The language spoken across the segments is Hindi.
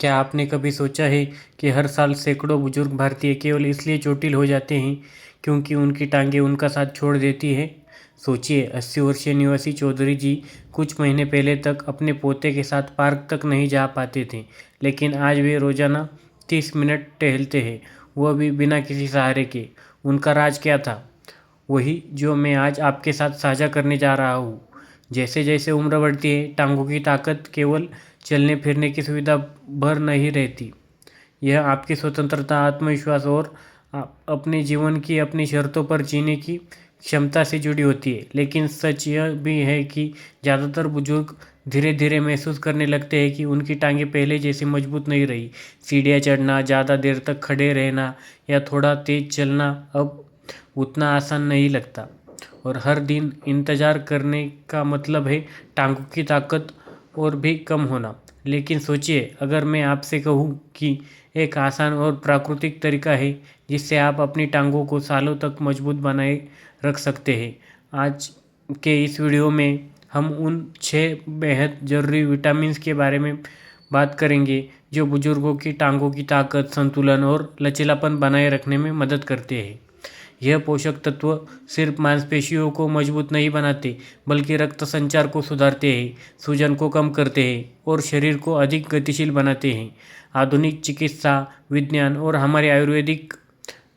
क्या आपने कभी सोचा है कि हर साल सैकड़ों बुजुर्ग भारतीय केवल इसलिए चोटिल हो जाते हैं क्योंकि उनकी टांगें उनका साथ छोड़ देती है। सोचिए, 80 वर्षीय निवासी चौधरी जी कुछ महीने पहले तक अपने पोते के साथ पार्क तक नहीं जा पाते थे, लेकिन आज वे रोजाना 30 मिनट टहलते हैं, वह भी बिना किसी सहारे के। उनका राज क्या था? वही जो मैं आज आपके साथ साझा करने जा रहा हूँ। जैसे जैसे उम्र बढ़ती है, टांगों की ताकत केवल चलने फिरने की सुविधा भर नहीं रहती। यह आपकी स्वतंत्रता, आत्मविश्वास और अपने जीवन की अपनी शर्तों पर जीने की क्षमता से जुड़ी होती है। लेकिन सच यह भी है कि ज़्यादातर बुजुर्ग धीरे धीरे महसूस करने लगते हैं कि उनकी टांगें पहले जैसी मजबूत नहीं रही। सीढ़ियाँ चढ़ना, ज़्यादा देर तक खड़े रहना या थोड़ा तेज चलना अब उतना आसान नहीं लगता, और हर दिन इंतज़ार करने का मतलब है टांगों की ताकत और भी कम होना। लेकिन सोचिए, अगर मैं आपसे कहूँ कि एक आसान और प्राकृतिक तरीका है जिससे आप अपनी टांगों को सालों तक मजबूत बनाए रख सकते हैं। आज के इस वीडियो में हम उन 6 बेहद ज़रूरी विटामिन्स के बारे में बात करेंगे जो बुजुर्गों की टांगों की ताकत, संतुलन और लचीलापन बनाए रखने में मदद करते हैं। यह पोषक तत्व सिर्फ मांसपेशियों को मजबूत नहीं बनाते, बल्कि रक्त संचार को सुधारते हैं, सूजन को कम करते हैं और शरीर को अधिक गतिशील बनाते हैं। आधुनिक चिकित्सा विज्ञान और हमारे आयुर्वेदिक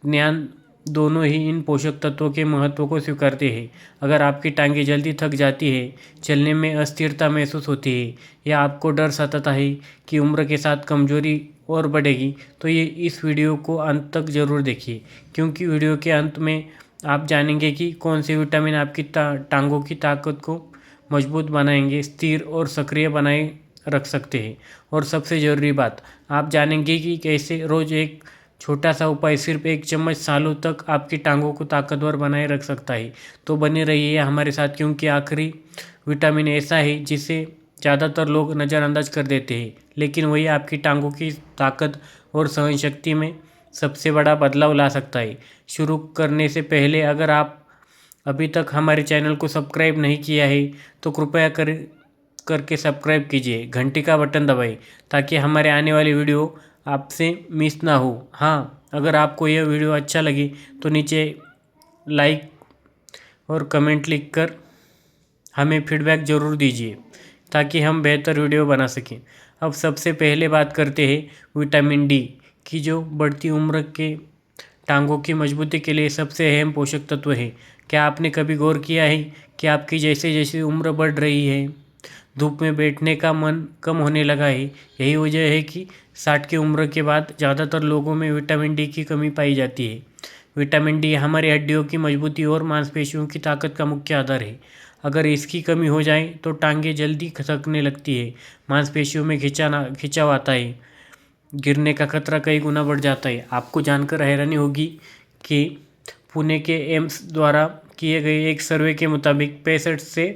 ज्ञान दोनों ही इन पोषक तत्वों के महत्व को स्वीकारते हैं। अगर आपकी टांगें जल्दी थक जाती है, चलने में अस्थिरता महसूस होती है या आपको डर सताता है कि उम्र के साथ कमजोरी और बढ़ेगी, तो ये इस वीडियो को अंत तक ज़रूर देखिए, क्योंकि वीडियो के अंत में आप जानेंगे कि कौन से विटामिन आपकी टांगों की ताकत को मजबूत बनाएंगे, स्थिर और सक्रिय बनाए रख सकते हैं। और सबसे ज़रूरी बात, आप जानेंगे कि कैसे रोज़ एक छोटा सा उपाय, सिर्फ एक चम्मच, सालों तक आपकी टांगों को ताकतवर बनाए रख सकता है। तो बने रहिए हमारे साथ, क्योंकि आखिरी विटामिन ऐसा है जिसे ज़्यादातर लोग नज़रअंदाज कर देते हैं, लेकिन वही आपकी टांगों की ताकत और सहनशक्ति में सबसे बड़ा बदलाव ला सकता है। शुरू करने से पहले, अगर आप अभी तक हमारे चैनल को सब्सक्राइब नहीं किया है तो कृपया करके सब्सक्राइब कीजिए, घंटी का बटन दबाएं ताकि हमारे आने वाली वीडियो आपसे मिस ना हो। हाँ, अगर आपको यह वीडियो अच्छा लगे तो नीचे लाइक और कमेंट लिखकर हमें फीडबैक ज़रूर दीजिए ताकि हम बेहतर वीडियो बना सकें। अब सबसे पहले बात करते हैं विटामिन डी की, जो बढ़ती उम्र के टांगों की मजबूती के लिए सबसे अहम पोषक तत्व है। क्या आपने कभी गौर किया है कि आपकी जैसे जैसे उम्र बढ़ रही है, धूप में बैठने का मन कम होने लगा है? यही वजह है कि 60 की उम्र के बाद ज़्यादातर लोगों में विटामिन डी की कमी पाई जाती है। विटामिन डी हमारी हड्डियों की मजबूती और मांसपेशियों की ताकत का मुख्य आधार है। अगर इसकी कमी हो जाए तो टांगें जल्दी खिसकने लगती है, मांसपेशियों में खिंचाव आता है, गिरने का खतरा कई गुना बढ़ जाता है। आपको जानकर हैरानी होगी कि पुणे के एम्स द्वारा किए गए एक सर्वे के मुताबिक 65 से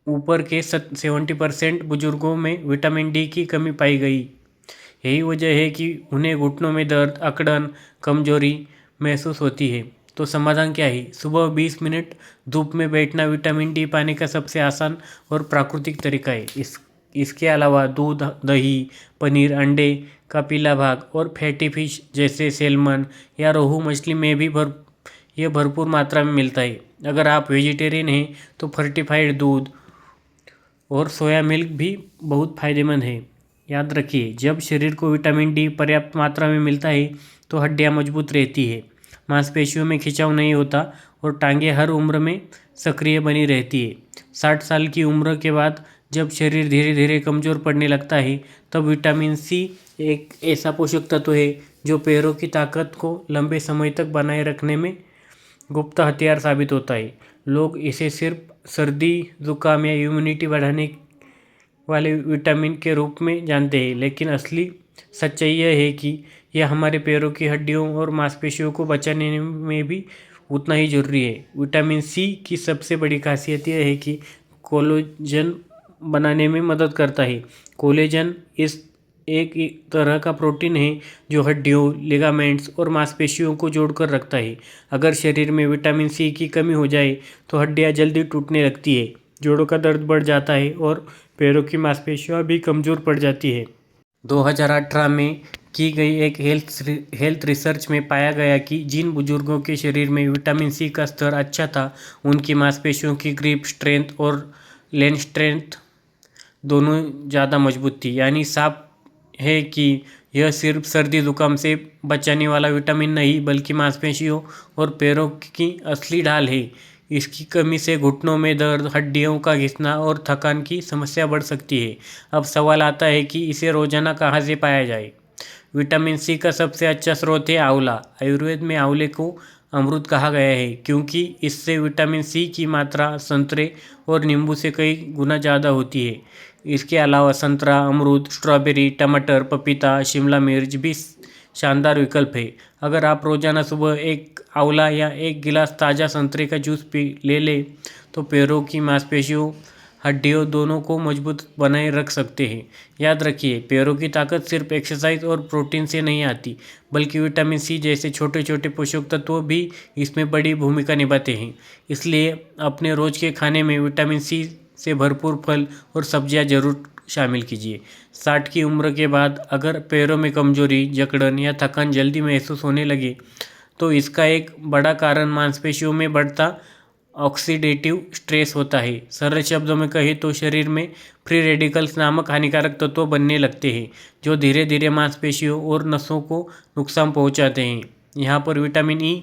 ऊपर के 70% बुजुर्गों में विटामिन डी की कमी पाई गई। यही वजह है कि उन्हें घुटनों में दर्द, अकड़न, कमजोरी महसूस होती है। तो समाधान क्या है? सुबह 20 मिनट धूप में बैठना विटामिन डी पाने का सबसे आसान और प्राकृतिक तरीका है। इसके अलावा दूध, दही, पनीर, अंडे का पीला भाग और फैटी फिश जैसे सैल्मन या रोहू मछली में भी यह भरपूर मात्रा में मिलता है। अगर आप वेजिटेरियन हैं तो फर्टिफाइड दूध और सोया मिल्क भी बहुत फायदेमंद है। याद रखिए, जब शरीर को विटामिन डी पर्याप्त मात्रा में मिलता है तो हड्डियां मजबूत रहती है, मांसपेशियों में खिंचाव नहीं होता और टांगें हर उम्र में सक्रिय बनी रहती है। 60 साल की उम्र के बाद जब शरीर धीरे धीरे कमज़ोर पड़ने लगता है, तब विटामिन सी एक ऐसा पोषक तत्व है जो पैरों की ताकत को लंबे समय तक बनाए रखने में गुप्त हथियार साबित होता है। लोग इसे सिर्फ सर्दी, जुकाम या इम्यूनिटी बढ़ाने वाले विटामिन के रूप में जानते हैं, लेकिन असली सच्चाई यह है कि यह हमारे पैरों की हड्डियों और मांसपेशियों को बचाने में भी उतना ही जरूरी है। विटामिन सी की सबसे बड़ी खासियत यह है कि कोलेजन बनाने में मदद करता है। कोलेजन एक तरह का प्रोटीन है जो हड्डियों, लिगामेंट्स और मांसपेशियों को जोड़कर रखता है। अगर शरीर में विटामिन सी की कमी हो जाए तो हड्डियां जल्दी टूटने लगती है, जोड़ों का दर्द बढ़ जाता है और पैरों की मांसपेशियां भी कमज़ोर पड़ जाती है। 2018 में की गई एक हेल्थ रिसर्च में पाया गया कि जिन बुजुर्गों के शरीर में विटामिन सी का स्तर अच्छा था उनकी मांसपेशियों की ग्रिप स्ट्रेंथ और लेन स्ट्रेंथ दोनों ज़्यादा मजबूत थी। यानी साफ है कि यह सिर्फ सर्दी जुकाम से बचाने वाला विटामिन नहीं बल्कि मांसपेशियों और पैरों की असली ढाल है। इसकी कमी से घुटनों में दर्द, हड्डियों का घिसना और थकान की समस्या बढ़ सकती है। अब सवाल आता है कि इसे रोजाना कहाँ से पाया जाए। विटामिन सी का सबसे अच्छा स्रोत है आंवला। आयुर्वेद में आंवले को अमृत कहा गया है क्योंकि इससे विटामिन सी की मात्रा संतरे और नींबू से कई गुना ज़्यादा होती है। इसके अलावा संतरा, अमरूद, स्ट्रॉबेरी, टमाटर, पपीता, शिमला मिर्च भी शानदार विकल्प है। अगर आप रोजाना सुबह एक आंवला या एक गिलास ताज़ा संतरे का जूस ले लें तो पैरों की मांसपेशियों, हड्डियों दोनों को मजबूत बनाए रख सकते हैं। याद रखिए, पैरों की ताकत सिर्फ एक्सरसाइज और प्रोटीन से नहीं आती बल्कि विटामिन सी जैसे छोटे छोटे पोषक तत्व भी इसमें बड़ी भूमिका निभाते हैं। इसलिए अपने रोज के खाने में विटामिन सी से भरपूर फल और सब्जियां जरूर शामिल कीजिए। 60 की उम्र के बाद अगर पैरों में कमजोरी, जकड़न या थकान जल्दी महसूस होने लगे तो इसका एक बड़ा कारण मांसपेशियों में बढ़ता ऑक्सीडेटिव स्ट्रेस होता है। सरल शब्दों में कहें तो शरीर में फ्री रेडिकल्स नामक हानिकारक तत्व बनने लगते हैं जो धीरे धीरे मांसपेशियों और नसों को नुकसान पहुंचाते हैं। यहाँ पर विटामिन ई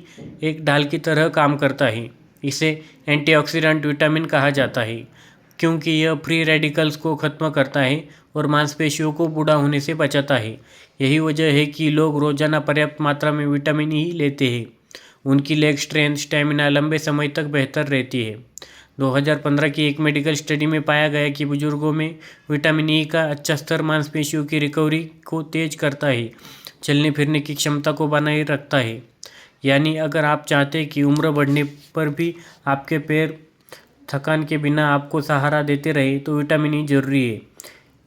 एक ढाल की तरह काम करता है। इसे एंटीऑक्सीडेंट विटामिन कहा जाता है क्योंकि यह फ्री रेडिकल्स को खत्म करता है और मांसपेशियों को बूढ़ा होने से बचाता है। यही वजह है कि लोग रोजाना पर्याप्त मात्रा में विटामिन ई लेते हैं। उनकी लेग स्ट्रेंथ, स्टेमिना लंबे समय तक बेहतर रहती है। 2015 की एक मेडिकल स्टडी में पाया गया कि बुजुर्गों में विटामिन ई का अच्छा स्तर मांसपेशियों की रिकवरी को तेज करता है, चलने फिरने की क्षमता को बनाए रखता है। यानी अगर आप चाहते हैं कि उम्र बढ़ने पर भी आपके पैर थकान के बिना आपको सहारा देते रहे तो विटामिन ई जरूरी है।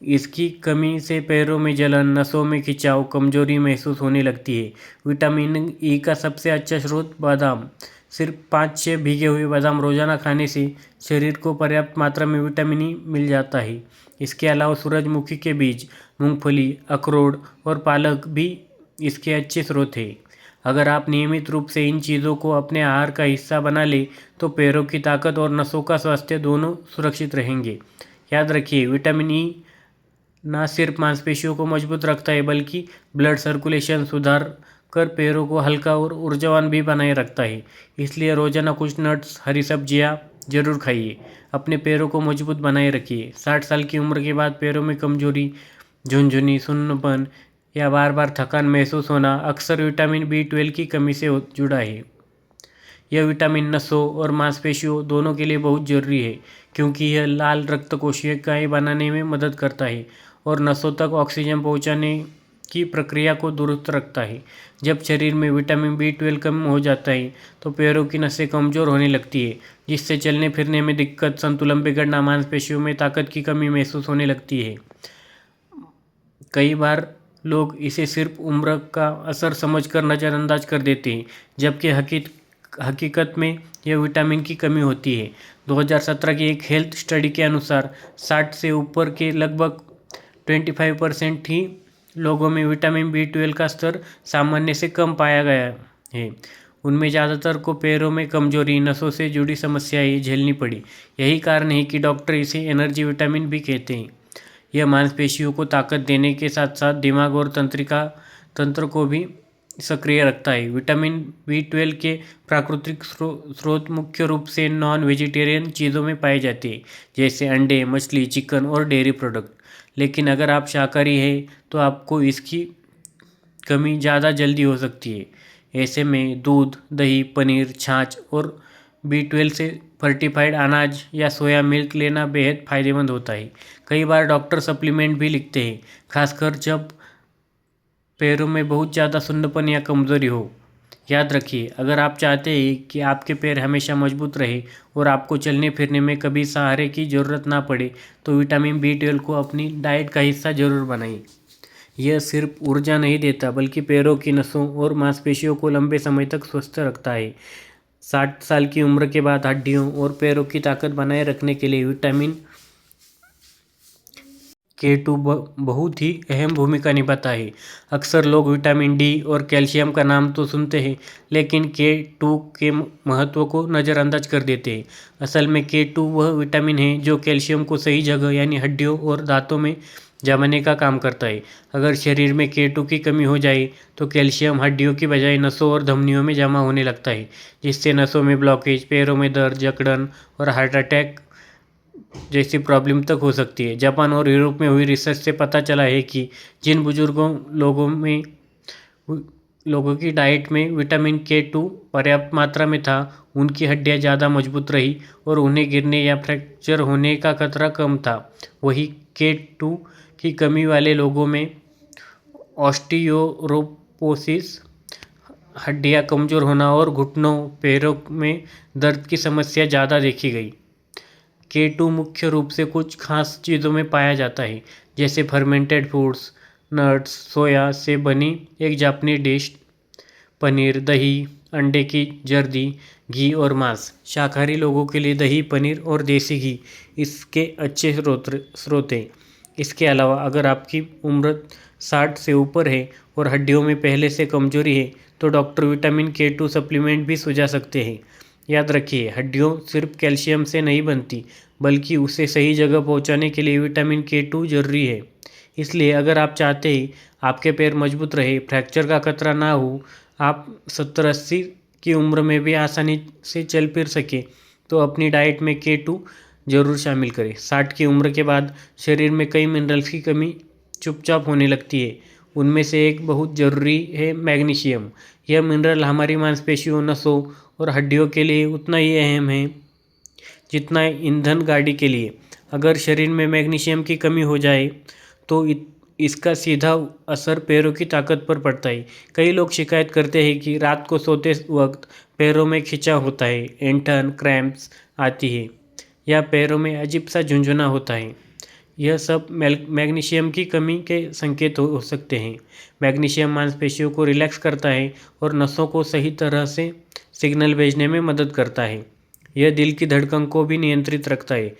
इसकी कमी से पैरों में जलन, नसों में खिंचाव, कमजोरी महसूस होने लगती है। विटामिन ई का सबसे अच्छा स्रोत बादाम। सिर्फ 5-6 भीगे हुए बादाम रोजाना खाने से शरीर को पर्याप्त मात्रा में विटामिन ई मिल जाता है। इसके अलावा सूरजमुखी के बीज, मूंगफली, अखरोट और पालक भी इसके अच्छे स्रोत हैं। अगर आप नियमित रूप से इन चीज़ों को अपने आहार का हिस्सा बना ले तो पैरों की ताकत और नसों का स्वास्थ्य दोनों सुरक्षित रहेंगे। याद रखिए, विटामिन ई ना सिर्फ मांसपेशियों को मजबूत रखता है बल्कि ब्लड सर्कुलेशन सुधार कर पैरों को हल्का और ऊर्जावान भी बनाए रखता है। इसलिए रोजाना कुछ नट्स, हरी सब्जियां जरूर खाइए। अपने पैरों को मजबूत बनाए रखिए। 60 साल की उम्र के बाद पैरों में कमजोरी, झुनझुनी, सुन्नपन या बार बार थकान महसूस होना अक्सर विटामिन B12 की कमी से जुड़ा है। यह विटामिन नसों और मांसपेशियों दोनों के लिए बहुत जरूरी है क्योंकि यह लाल रक्त कोशिकाएं बनाने में मदद करता है और नसों तक ऑक्सीजन पहुंचाने की प्रक्रिया को दुरुस्त रखता है। जब शरीर में विटामिन B12 कम हो जाता है तो पैरों की नसें कमज़ोर होने लगती है जिससे चलने फिरने में दिक्कत, संतुलन बिगड़ना, मांसपेशियों में ताकत की कमी महसूस होने लगती है। कई बार लोग इसे सिर्फ उम्र का असर समझकर नज़रअंदाज कर देते हैं जबकि हकीकत में यह विटामिन की कमी होती है। 2017 की एक हेल्थ स्टडी के अनुसार 60 से ऊपर के लगभग 25% ही लोगों में विटामिन B12 का स्तर सामान्य से कम पाया गया है। उनमें ज़्यादातर को पैरों में कमजोरी, नसों से जुड़ी समस्याएं झेलनी पड़ी। यही कारण है कि डॉक्टर इसे एनर्जी विटामिन भी कहते हैं। यह मांसपेशियों को ताकत देने के साथ साथ दिमाग और तंत्र को भी सक्रिय रखता है। विटामिन B12 के प्राकृतिक स्रोत मुख्य रूप से नॉन वेजिटेरियन चीज़ों में पाए जाते हैं जैसे अंडे, मछली, चिकन और डेयरी प्रोडक्ट। लेकिन अगर आप शाकाहारी हैं तो आपको इसकी कमी ज़्यादा जल्दी हो सकती है। ऐसे में दूध, दही, पनीर, छाछ और B12 से फर्टिफाइड अनाज या सोया मिल्क लेना बेहद फायदेमंद होता है। कई बार डॉक्टर सप्लीमेंट भी लिखते हैं, खासकर जब पैरों में बहुत ज़्यादा सुन्नपन या कमज़ोरी हो। याद रखिए, अगर आप चाहते हैं कि आपके पैर हमेशा मजबूत रहे और आपको चलने फिरने में कभी सहारे की ज़रूरत ना पड़े तो विटामिन B12 को अपनी डाइट का हिस्सा जरूर बनाएं। यह सिर्फ ऊर्जा नहीं देता बल्कि पैरों की नसों और मांसपेशियों को लंबे समय तक स्वस्थ रखता है। 60 साल की उम्र के बाद हड्डियों और पैरों की ताकत बनाए रखने के लिए विटामिन K2 बहुत ही अहम भूमिका निभाता है। अक्सर लोग विटामिन डी और कैल्शियम का नाम तो सुनते हैं, लेकिन K2 के महत्व को नज़रअंदाज कर देते हैं। असल में K2 वह विटामिन है जो कैल्शियम को सही जगह यानी हड्डियों और दांतों में जमाने का काम करता है। अगर शरीर में K2 की कमी हो जाए तो कैल्शियम हड्डियों की बजाय नसों और धमनियों में जमा होने लगता है, जिससे नसों में ब्लॉकेज, पैरों में दर्द, जकड़न और हार्ट अटैक जैसी प्रॉब्लम तक हो सकती है। जापान और यूरोप में हुई रिसर्च से पता चला है कि जिन बुजुर्गों लोगों की डाइट में विटामिन K2 पर्याप्त मात्रा में था, उनकी हड्डियां ज़्यादा मजबूत रही और उन्हें गिरने या फ्रैक्चर होने का खतरा कम था। वहीं K2 की कमी वाले लोगों में ऑस्टियोरोपोसिस, हड्डियां कमज़ोर होना और घुटनों पैरों में दर्द की समस्या ज़्यादा देखी गई। K2 मुख्य रूप से कुछ खास चीज़ों में पाया जाता है, जैसे फर्मेंटेड फूड्स, नट्स, सोया से बनी एक जापानी डिश, पनीर, दही, अंडे की जर्दी, घी और मांस। शाकाहारी लोगों के लिए दही, पनीर और देसी घी इसके अच्छे स्रोत हैं। इसके अलावा अगर आपकी उम्र 60 से ऊपर है और हड्डियों में पहले से कमजोरी है, तो डॉक्टर विटामिन K2 सप्लीमेंट भी सुझा सकते हैं। याद रखिए, हड्डियों सिर्फ कैल्शियम से नहीं बनती, बल्कि उसे सही जगह पहुंचाने के लिए विटामिन K2 जरूरी है। इसलिए अगर आप चाहते हैं आपके पैर मजबूत रहे, फ्रैक्चर का खतरा ना हो, आप 70-80 की उम्र में भी आसानी से चल फिर सके, तो अपनी डाइट में K2 जरूर शामिल करें। 60 की उम्र के बाद शरीर में कई मिनरल्स की कमी चुपचाप होने लगती है। उनमें से एक बहुत ज़रूरी है मैग्नीशियम। यह मिनरल हमारी मांसपेशियों, नसों और हड्डियों के लिए उतना ही अहम है जितना ईंधन गाड़ी के लिए। अगर शरीर में मैग्नीशियम की कमी हो जाए तो इसका सीधा असर पैरों की ताकत पर पड़ता है। कई लोग शिकायत करते हैं कि रात को सोते वक्त पैरों में खिंचाव होता है, ऐंठन, क्रैम्प्स आती है या पैरों में अजीब सा झुंझुना होता है। यह सब मैग्नीशियम की कमी के संकेत हो सकते हैं। मैग्नीशियम मांसपेशियों को रिलैक्स करता है और नसों को सही तरह से सिग्नल भेजने में मदद करता है। यह दिल की धड़कन को भी नियंत्रित रखता है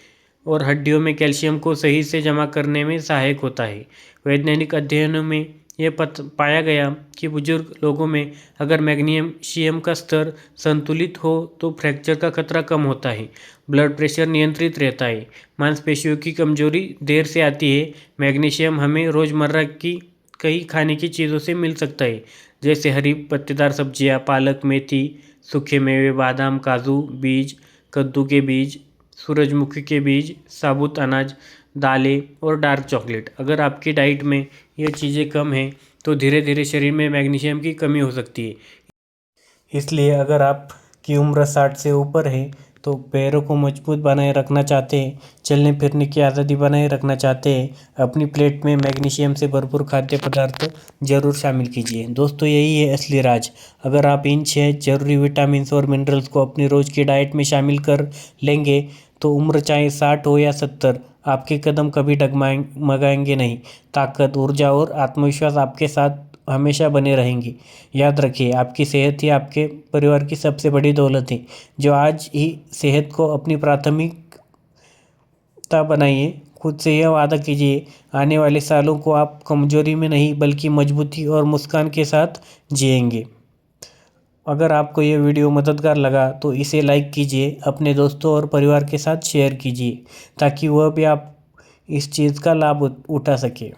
और हड्डियों में कैल्शियम को सही से जमा करने में सहायक होता है। वैज्ञानिक अध्ययनों में यह पाया गया कि बुजुर्ग लोगों में अगर मैग्नीशियम का स्तर संतुलित हो तो फ्रैक्चर का खतरा कम होता है, ब्लड प्रेशर नियंत्रित रहता है, मांसपेशियों की कमजोरी देर से आती है। मैग्नीशियम हमें रोज़मर्रा की कई खाने की चीज़ों से मिल सकता है, जैसे हरी पत्तेदार सब्जियां, पालक, मेथी, सूखे मेवे, बादाम, काजू, बीज, कद्दू के बीज, सूरजमुखी के बीज, साबुत अनाज, दालें और डार्क चॉकलेट। अगर आपकी डाइट में ये चीज़ें कम हैं तो धीरे धीरे शरीर में मैग्नीशियम की कमी हो सकती है। इसलिए अगर आपकी उम्र 60 से ऊपर है तो पैरों को मजबूत बनाए रखना चाहते हैं, चलने फिरने की आज़ादी बनाए रखना चाहते हैं, अपनी प्लेट में मैग्नीशियम से भरपूर खाद्य पदार्थ जरूर शामिल कीजिए। दोस्तों, यही है असली राज। अगर आप इन 6 जरूरी विटामिन और मिनरल्स को अपनी रोज़ की डाइट में शामिल कर लेंगे तो उम्र चाहे 60 हो या 70, आपके कदम कभी डगमगाएंगे नहीं। ताकत, ऊर्जा और आत्मविश्वास आपके साथ हमेशा बने रहेंगी। याद रखिए, आपकी सेहत ही आपके परिवार की सबसे बड़ी दौलत है। जो आज ही सेहत को अपनी प्राथमिकता बनाइए। खुद से यह वादा कीजिए, आने वाले सालों को आप कमजोरी में नहीं बल्कि मजबूती और मुस्कान के साथ जिएंगे। अगर आपको यह वीडियो मददगार लगा तो इसे लाइक कीजिए, अपने दोस्तों और परिवार के साथ शेयर कीजिए ताकि वह भी आप इस चीज़ का लाभ उठा सके।